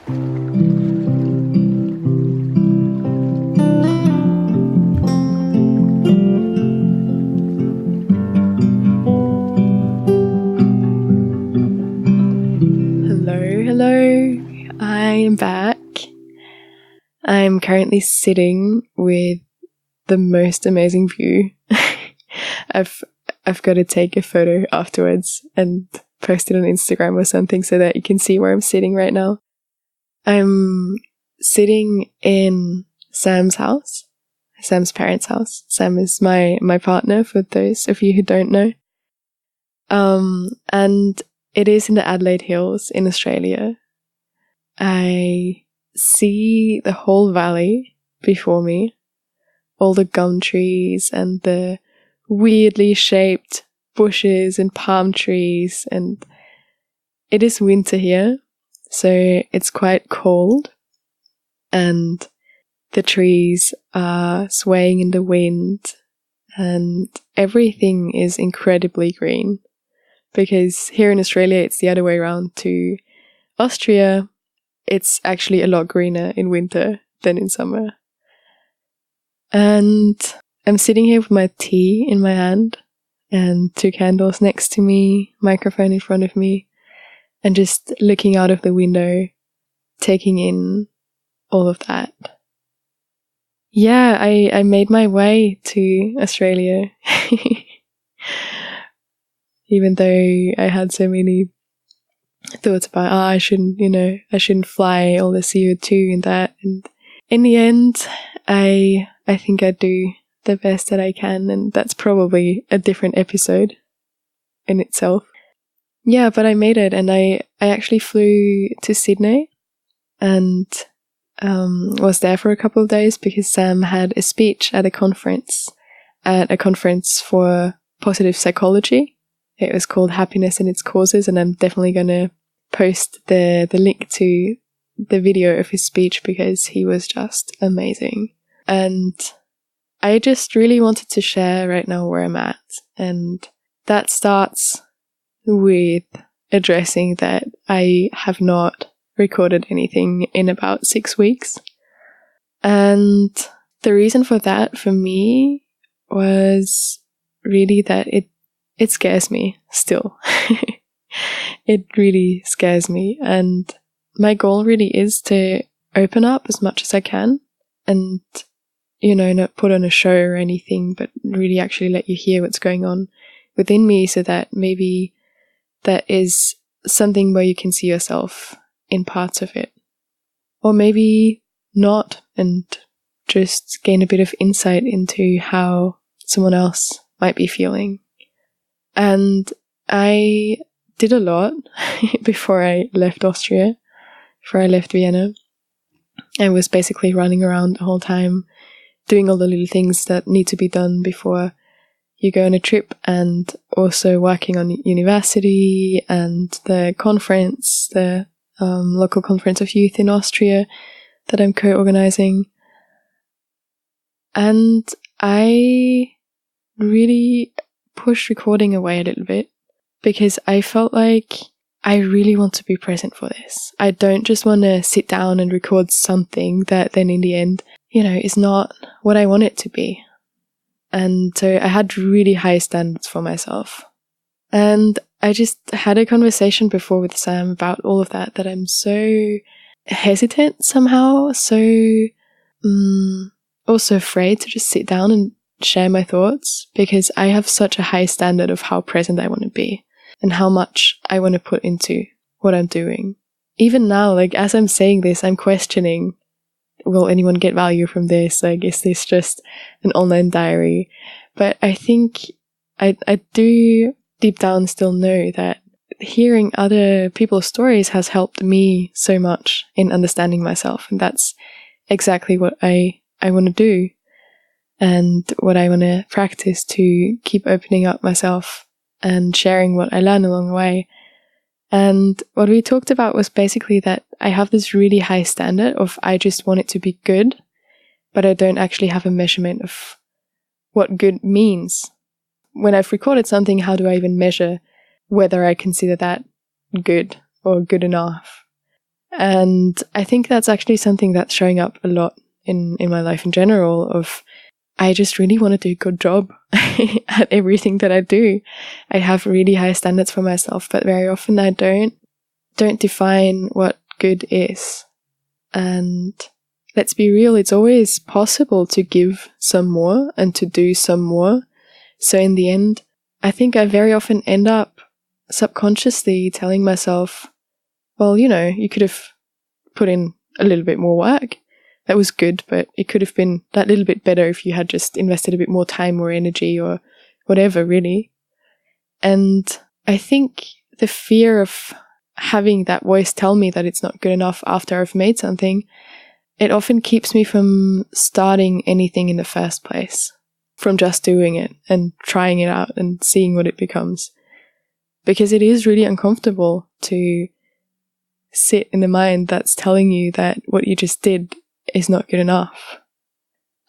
Hello, I am back. I'm currently sitting with the most amazing view. I've got to take a photo afterwards and post it on Instagram or something so that you can see where I'm sitting right now. I'm sitting in Sam's house, Sam's parents' house. Sam is my partner, for those of you who don't know. And it is in the Adelaide Hills in Australia. I see the whole valley before me, all the gum trees and the weirdly shaped bushes and palm trees, and it is winter here, so it's quite cold, and the trees are swaying in the wind, and everything is incredibly green, because here in Australia it's the other way around to Austria. It's actually a lot greener in winter than in summer. And I'm sitting here with my tea in my hand and 2 candles next to me, microphone in front of me, and just looking out of the window, taking in all of that. Yeah, I made my way to Australia. Even though I had so many thoughts about, I shouldn't fly, all the CO2 and that. And in the end, I think I do the best that I can, and that's probably a different episode in itself. Yeah, but I made it, and I actually flew to Sydney and was there for a couple of days because Sam had a speech at a conference for positive psychology. It was called Happiness and Its Causes, and I'm definitely going to post the link to the video of his speech because he was just amazing. And I just really wanted to share right now where I'm at. And that starts with addressing that I have not recorded anything in about 6 weeks. And the reason for that for me was really that it scares me still. It really scares me. And my goal really is to open up as much as I can and, not put on a show or anything, but really actually let you hear what's going on within me so that maybe that is something where you can see yourself in parts of it. Or maybe not, and just gain a bit of insight into how someone else might be feeling. And I did a lot before I left Austria, before I left Vienna. I was basically running around the whole time, doing all the little things that need to be done before you go on a trip, and also working on university and the conference, the local conference of youth in Austria that I'm co-organizing. And I really pushed recording away a little bit because I felt like I really want to be present for this. I don't just want to sit down and record something that then in the end, is not what I want it to be. And so I had really high standards for myself. And I just had a conversation before with Sam about all of that I'm so hesitant somehow, so also afraid to just sit down and share my thoughts, because I have such a high standard of how present I want to be and how much I want to put into what I'm doing. Even now, as I'm saying this, I'm questioning, will anyone get value from this? Is this just an online diary? But I think I do deep down still know that hearing other people's stories has helped me so much in understanding myself. And that's exactly what I want to do, and what I want to practice to keep opening up myself and sharing what I learn along the way. And what we talked about was basically that I have this really high standard of I just want it to be good, but I don't actually have a measurement of what good means. When I've recorded something, how do I even measure whether I consider that good or good enough? And I think that's actually something that's showing up a lot in my life in general of I just really want to do a good job at everything that I do. I have really high standards for myself, but very often I don't define what good is. And let's be real, it's always possible to give some more and to do some more. So in the end, I think I very often end up subconsciously telling myself, well, you could have put in a little bit more work. That was good, but it could have been that little bit better if you had just invested a bit more time or energy or whatever, really. And I think the fear of having that voice tell me that it's not good enough after I've made something, it often keeps me from starting anything in the first place, from just doing it and trying it out and seeing what it becomes. Because it is really uncomfortable to sit in the mind that's telling you that what you just did is not good enough.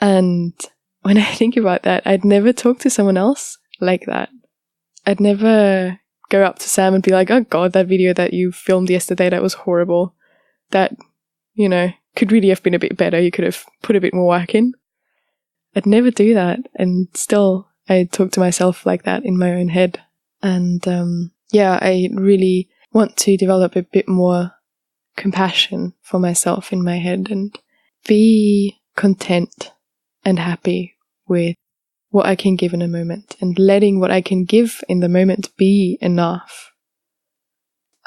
And when I think about that, I'd never talk to someone else like that. I'd never go up to Sam and be like, oh God, that video that you filmed yesterday, that was horrible. That, could really have been a bit better. You could have put a bit more work in. I'd never do that. And still, I talk to myself like that in my own head. And I really want to develop a bit more compassion for myself in my head and be content and happy with what I can give in a moment and letting what I can give in the moment be enough.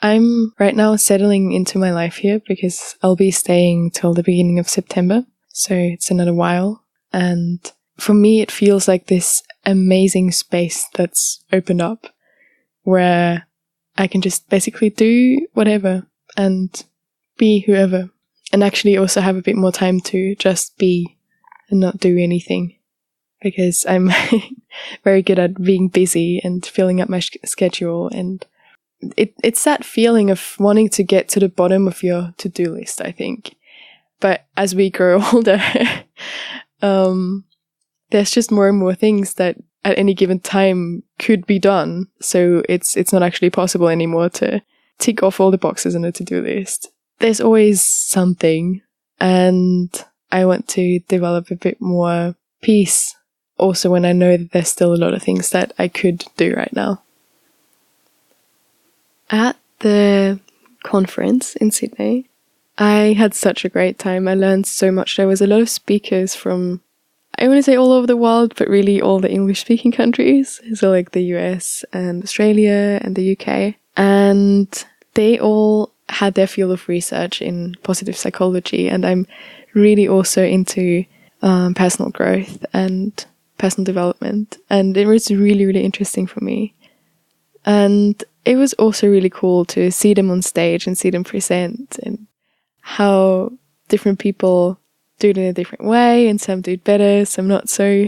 I'm right now settling into my life here because I'll be staying till the beginning of September, so it's another while. And for me, it feels like this amazing space that's opened up where I can just basically do whatever and be whoever, and actually also have a bit more time to just be and not do anything, because I'm very good at being busy and filling up my schedule, and it's that feeling of wanting to get to the bottom of your to-do list, I think. But as we grow older, there's just more and more things that at any given time could be done, so it's not actually possible anymore to tick off all the boxes on a to-do list. There's always something, and I want to develop a bit more peace also when I know that there's still a lot of things that I could do right now. At the conference in Sydney, I had such a great time. I learned so much. There was a lot of speakers from, I want to say all over the world, but really all the English-speaking countries, so like the US and Australia and the UK. And they all had their field of research in positive psychology, and I'm really also into personal growth and personal development, and it was really, really interesting for me. And it was also really cool to see them on stage and see them present, and how different people do it in a different way, and some do it better, some not so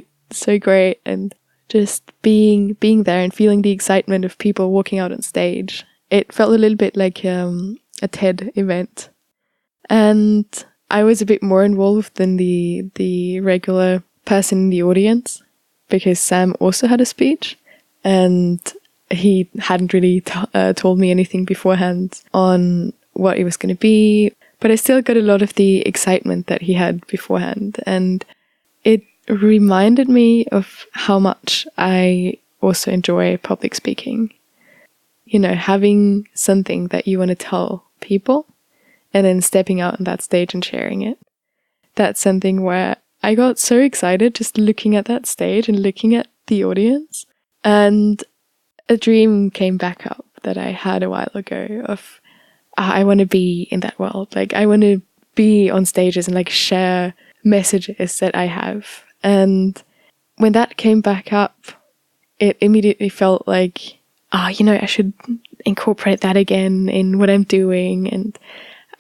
great, and just being there and feeling the excitement of people walking out on stage. It felt a little bit like a TED event. And I was a bit more involved than the regular person in the audience, because Sam also had a speech, and he hadn't really told me anything beforehand on what it was going to be, but I still got a lot of the excitement that he had beforehand, and it reminded me of how much I also enjoy public speaking. Having something that you want to tell people and then stepping out on that stage and sharing it. That's something where I got so excited just looking at that stage and looking at the audience. And a dream came back up that I had a while ago of, I want to be in that world. Like, I want to be on stages and like share messages that I have. And when that came back up, it immediately felt like, I should incorporate that again in what I'm doing, and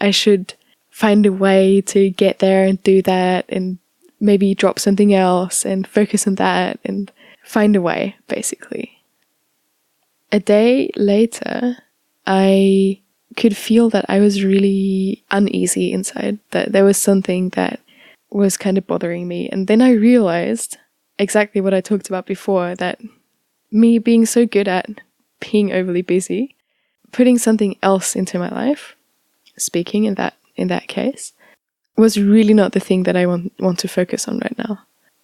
I should find a way to get there and do that, and maybe drop something else and focus on that and find a way, basically. A day later, I could feel that I was really uneasy inside, that there was something that was kind of bothering me. And then I realized exactly what I talked about before, that me being so good at being overly busy, putting something else into my life, speaking in that case, was really not the thing that I want to focus on right now.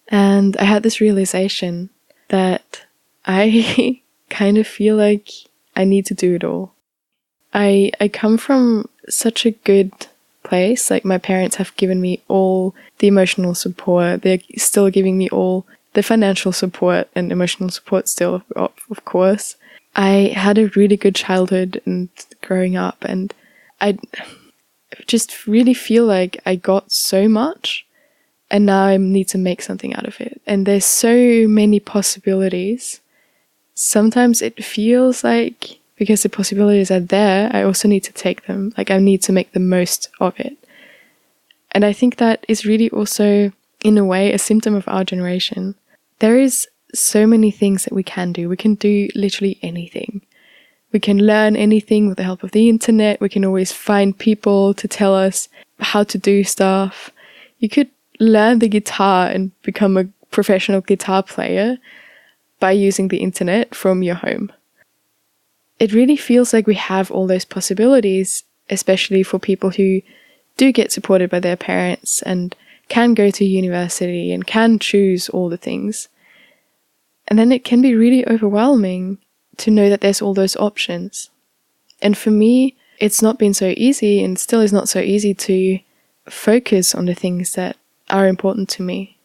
And I had this realization that I kind of feel like I need to do it all. I come from such a good place. Like, my parents have given me all the emotional support. They're still giving me all the financial support and emotional support still, of course. I had a really good childhood and growing up, and I just really feel like I got so much, and now I need to make something out of it. And there's so many possibilities. Sometimes it feels like, because the possibilities are there, I also need to take them. Like, I need to make the most of it. And I think that is really also, in a way, a symptom of our generation. There is so many things that we can do. We can do literally anything. We can learn anything with the help of the internet. We can always find people to tell us how to do stuff. You could learn the guitar and become a professional guitar player by using the internet from your home. It really feels like we have all those possibilities, especially for people who do get supported by their parents and can go to university and can choose all the things. And then it can be really overwhelming to know that there's all those options. And for me, it's not been so easy, and still is not so easy, to focus on the things that are important to me.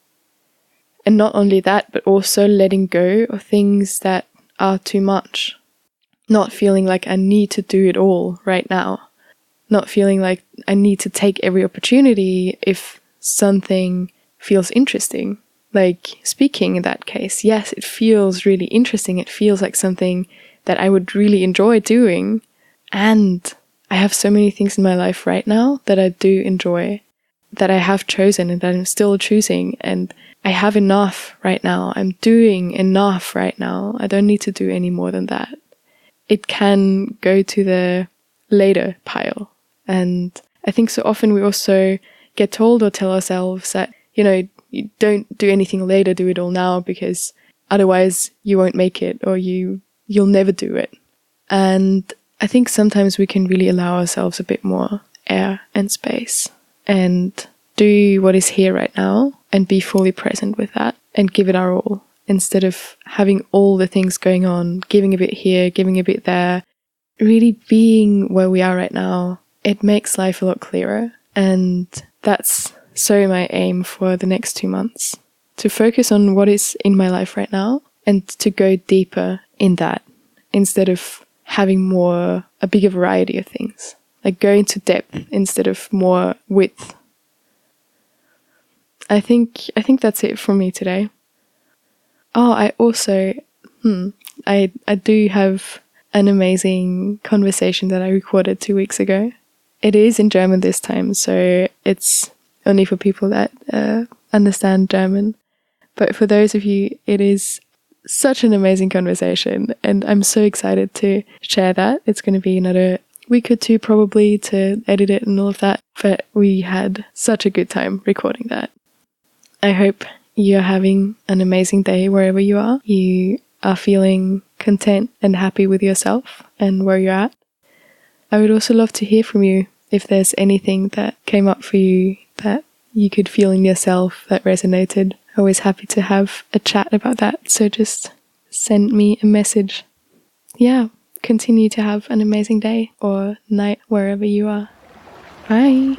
And not only that, but also letting go of things that are too much. Not feeling like I need to do it all right now. Not feeling like I need to take every opportunity if something feels interesting. Like speaking in that case, yes, it feels really interesting. It feels like something that I would really enjoy doing. And I have so many things in my life right now that I do enjoy, that I have chosen and that I'm still choosing. And I have enough right now. I'm doing enough right now. I don't need to do any more than that. It can go to the later pile. And I think so often we also get told or tell ourselves that, you don't do anything later, do it all now, because otherwise you won't make it, or you'll never do it. And I think sometimes we can really allow ourselves a bit more air and space and do what is here right now and be fully present with that and give it our all, instead of having all the things going on, giving a bit here, giving a bit there. Really being where we are right now, it makes life a lot clearer. And that's so my aim for the next 2 months, to focus on what is in my life right now and to go deeper in that, instead of having a bigger variety of things, like go into depth instead of more width. I think that's it from me today. Oh, I also, I do have an amazing conversation that I recorded 2 weeks ago. It is in German this time, so it's only for people that understand German. But for those of you, it is such an amazing conversation, and I'm so excited to share that. It's going to be another week or two probably to edit it and all of that, but we had such a good time recording that. I hope you're having an amazing day wherever you are. You are feeling content and happy with yourself and where you're at. I would also love to hear from you if there's anything that came up for you that you could feel in yourself that resonated. Always happy to have a chat about that, so just send me a message. Yeah, continue to have an amazing day or night wherever you are. Bye!